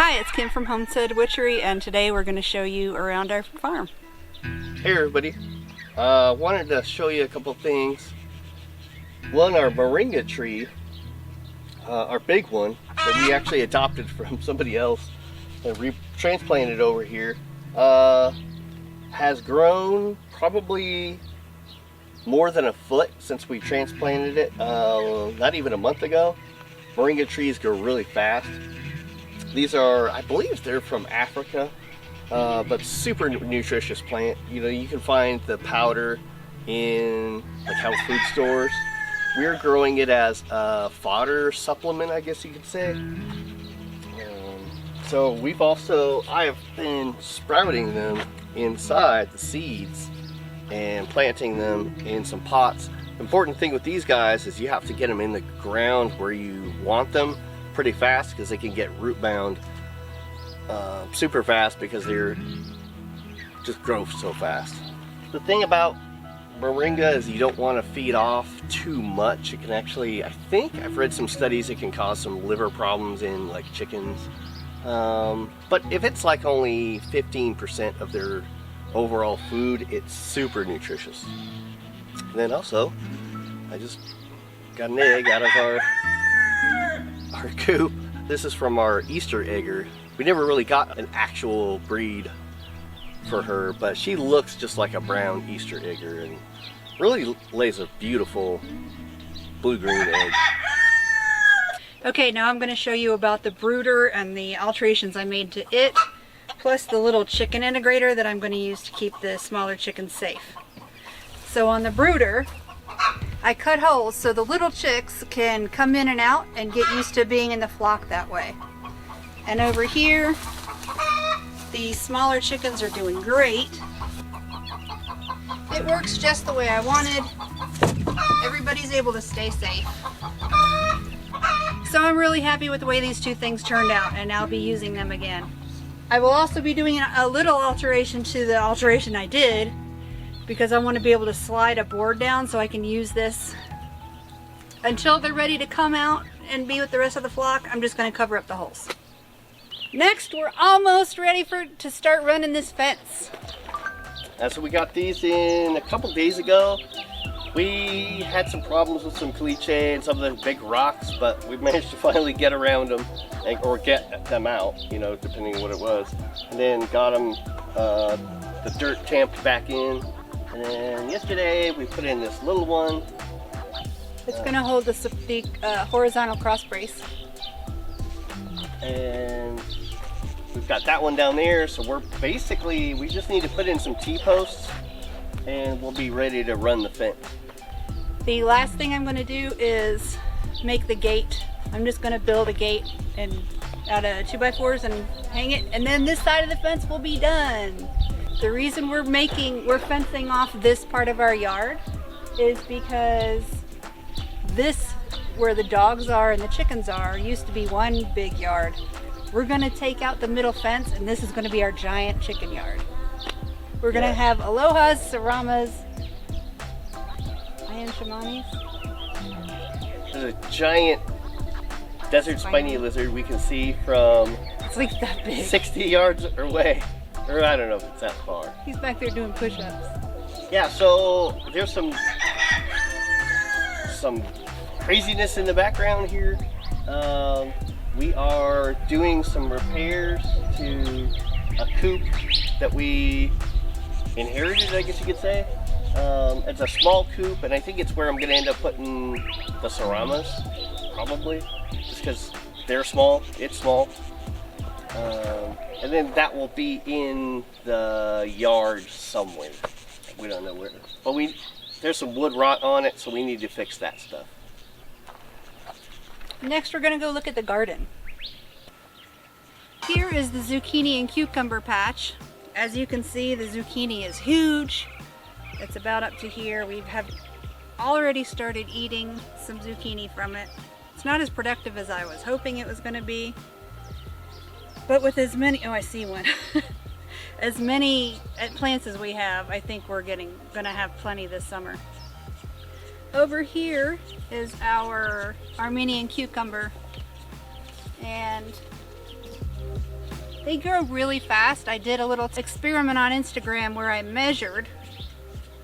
Hi, it's Kim from Homestead Witchery, and today we're going to show you around our farm. Hey everybody, wanted to show you a couple things. One, our Moringa tree, our big one that we actually adopted from somebody else and transplanted over here, has grown probably more than a foot since we transplanted it, not even a month ago. Moringa trees grow really fast. These are, I believe they're from Africa, but super nutritious plant. You know, you can find the powder in like health food stores. We're growing it as a fodder supplement, I guess you could say. So I have been sprouting them inside the seeds and planting them in some pots. Important thing with these guys is you have to get them in the ground where you want them pretty fast, because they can get root bound super fast because they're just grow so fast. The thing about moringa is you don't want to feed off too much. It can actually, I think I've read some studies, it can cause some liver problems in like chickens. But if it's like only 15% of their overall food, it's super nutritious. And then also, I just got an egg out of our coop. This is from our Easter egger. We never really got an actual breed for her, but she looks just like a brown Easter egger and really lays a beautiful blue-green egg. Okay, now I'm going to show you about the brooder and the alterations I made to it, plus the little chicken integrator that I'm going to use to keep the smaller chickens safe. So on the brooder, I cut holes so the little chicks can come in and out and get used to being in the flock that way. And over here, the smaller chickens are doing great. It works just the way I wanted. Everybody's able to stay safe. So I'm really happy with the way these two things turned out, and I'll be using them again. I will also be doing a little alteration to the alteration I did, because I want to be able to slide a board down so I can use this until they're ready to come out and be with the rest of the flock. I'm just going to cover up the holes. Next, we're almost ready to start running this fence. So we got these in a couple days ago. We had some problems with some caliche and some of the big rocks, but we managed to finally get around them or get them out, you know, depending on what it was. And then got them the dirt tamped back in. And then yesterday we put in this little one. It's going to hold the horizontal cross brace. And we've got that one down there, so we just need to put in some T-posts and we'll be ready to run the fence. The last thing I'm going to do is make the gate. I'm just going to build a gate out of 2x4s and hang it, and then this side of the fence will be done. The reason we're fencing off this part of our yard is because this, where the dogs are and the chickens are, used to be one big yard. We're going to take out the middle fence, and this is going to be our giant chicken yard. We're going to have alohas, saramas, and shamanis. There's a giant desert spiny lizard we can see from, it's like that big, 60 yards away. Or I don't know if it's that far. He's back there doing push-ups. Yeah, so there's some craziness in the background here. We are doing some repairs to a coop that we inherited, I guess you could say. It's a small coop, and I think it's where I'm going to end up putting the saramas, probably, just because they're small, it's small. And then that will be in the yard somewhere. We don't know where. But there's some wood rot on it, so we need to fix that stuff. Next, we're going to go look at the garden. Here is the zucchini and cucumber patch. As you can see, the zucchini is huge. It's about up to here. We have already started eating some zucchini from it. It's not as productive as I was hoping it was going to be. But with as many, oh, I see one. As many plants as we have, I think we're gonna have plenty this summer. Over here is our Armenian cucumber, and They grow really fast. I did a little experiment on Instagram where I measured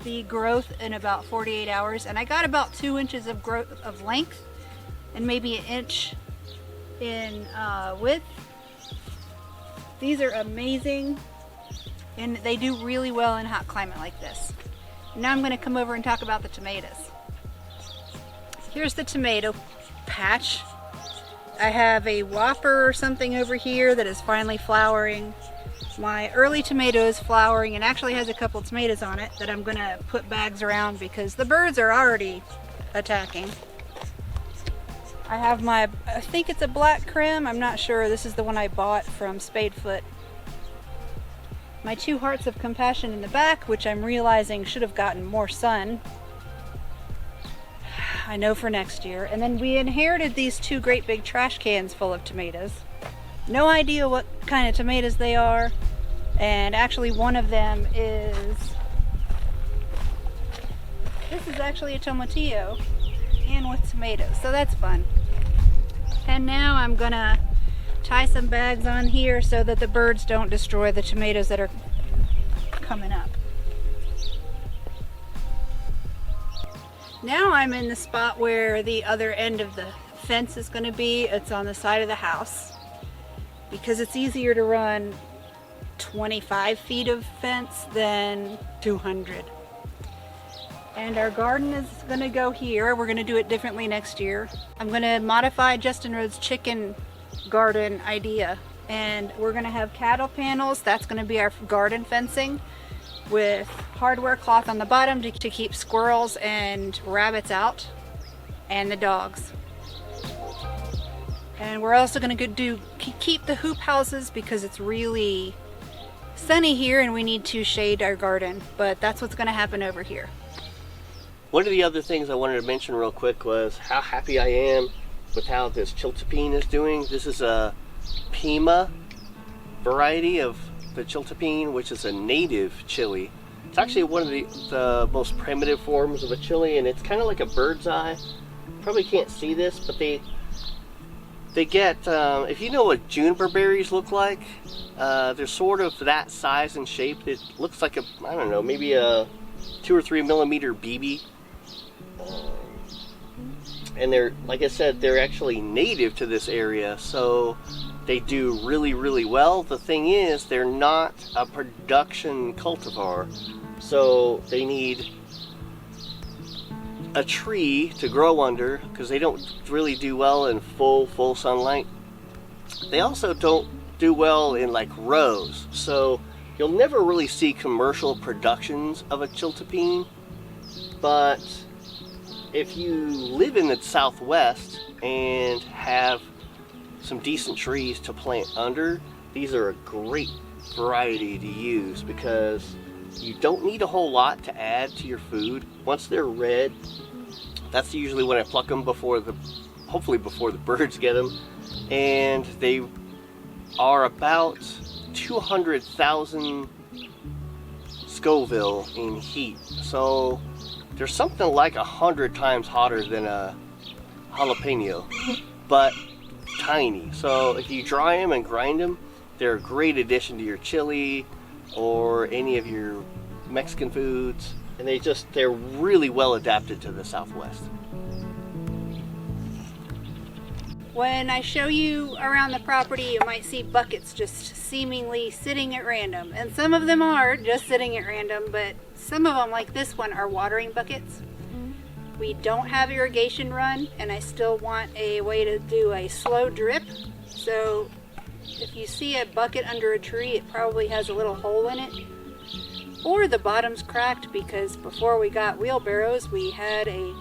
the growth in about 48 hours, and I got about 2 inches of growth of length and maybe an inch in width. These are amazing, and they do really well in a hot climate like this. Now I'm going to come over and talk about the tomatoes. Here's the tomato patch. I have a Whopper or something over here that is finally flowering. My early tomato is flowering and actually has a couple tomatoes on it that I'm going to put bags around because the birds are already attacking. I have my, I think it's a black creme, I'm not sure. This is the one I bought from Spadefoot. My 2 hearts of compassion in the back, which I'm realizing should have gotten more sun. I know for next year. And then we inherited these 2 great big trash cans full of tomatoes. No idea what kind of tomatoes they are. And actually one of them is, this is actually a tomatillo and with tomatoes, so that's fun. And now I'm gonna tie some bags on here so that the birds don't destroy the tomatoes that are coming up. Now I'm in the spot where the other end of the fence is going to be. It's on the side of the house because it's easier to run 25 feet of fence than 200. And our garden is going to go here. We're going to do it differently next year. I'm going to modify Justin Rhodes' chicken garden idea, and we're going to have cattle panels. That's going to be our garden fencing with hardware cloth on the bottom to keep squirrels and rabbits out, and the dogs. And we're also going to keep the hoop houses because it's really sunny here and we need to shade our garden, but that's what's going to happen over here. One of the other things I wanted to mention real quick was how happy I am with how this chiltepine is doing. This is a Pima variety of the chiltepine, which is a native chili. It's actually one of the most primitive forms of a chili, and it's kind of like a bird's eye. Probably can't see this, but they get, if you know what Juniper berries look like, they're sort of that size and shape. It looks like a, I don't know, maybe a 2 or 3 millimeter BB. And they're, like I said, they're actually native to this area, so they do really, really well. The thing is, they're not a production cultivar, so they need a tree to grow under because they don't really do well in full sunlight. They also don't do well in like rows, so you'll never really see commercial productions of a chiltepine. But if you live in the Southwest and have some decent trees to plant under, these are a great variety to use because you don't need a whole lot to add to your food. Once they're red, that's usually when I pluck them hopefully before the birds get them. And they are about 200,000 Scoville in heat. So they're something like 100 times hotter than a jalapeno, but tiny. So if you dry them and grind them, they're a great addition to your chili or any of your Mexican foods. And they're really well adapted to the Southwest. When I show you around the property, you might see buckets just seemingly sitting at random. And some of them are just sitting at random, but some of them, like this one, are watering buckets. We don't have irrigation run, and I still want a way to do a slow drip. So if you see a bucket under a tree, it probably has a little hole in it. Or the bottom's cracked because before we got wheelbarrows, we had a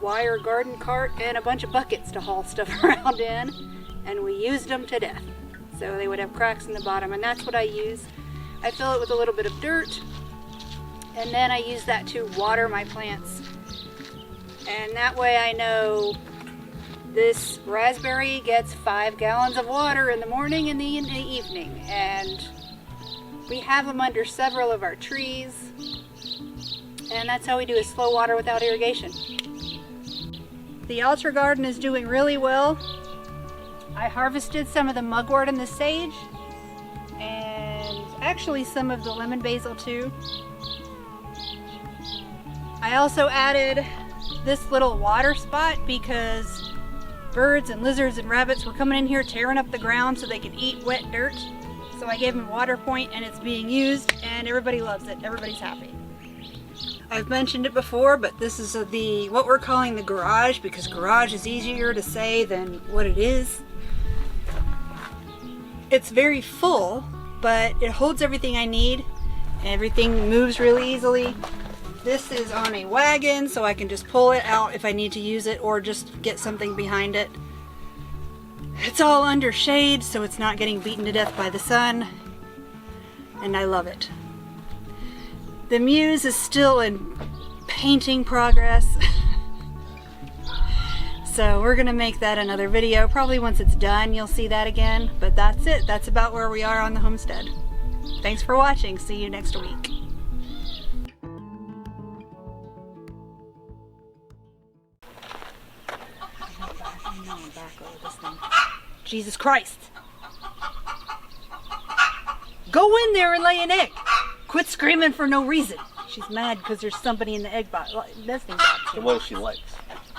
wire garden cart and a bunch of buckets to haul stuff around in, and we used them to death. So they would have cracks in the bottom, and that's what I use. I fill it with a little bit of dirt, and then I use that to water my plants. And that way I know this raspberry gets 5 gallons of water in the morning and in the evening. And we have them under several of our trees, and that's how we do a slow water without irrigation. The altar garden is doing really well. I harvested some of the mugwort and the sage, Actually, some of the lemon basil too. I also added this little water spot because birds and lizards and rabbits were coming in here tearing up the ground so they can eat wet dirt. So I gave them a water point and it's being used and everybody loves it. Everybody's happy. I've mentioned it before, but this is what we're calling the garage because garage is easier to say than what it is. It's very full, but it holds everything I need. Everything moves really easily. This is on a wagon, so I can just pull it out if I need to use it or just get something behind it. It's all under shade, so it's not getting beaten to death by the sun, and I love it. The muse is still in painting progress, so we're gonna make that another video. Probably once it's done, you'll see that again, but that's it. That's about where we are on the homestead. Thanks for watching. See you next week. Jesus Christ. Go in there and lay an egg. Quit screaming for no reason. She's mad because there's somebody in the egg box nesting box. The one she likes.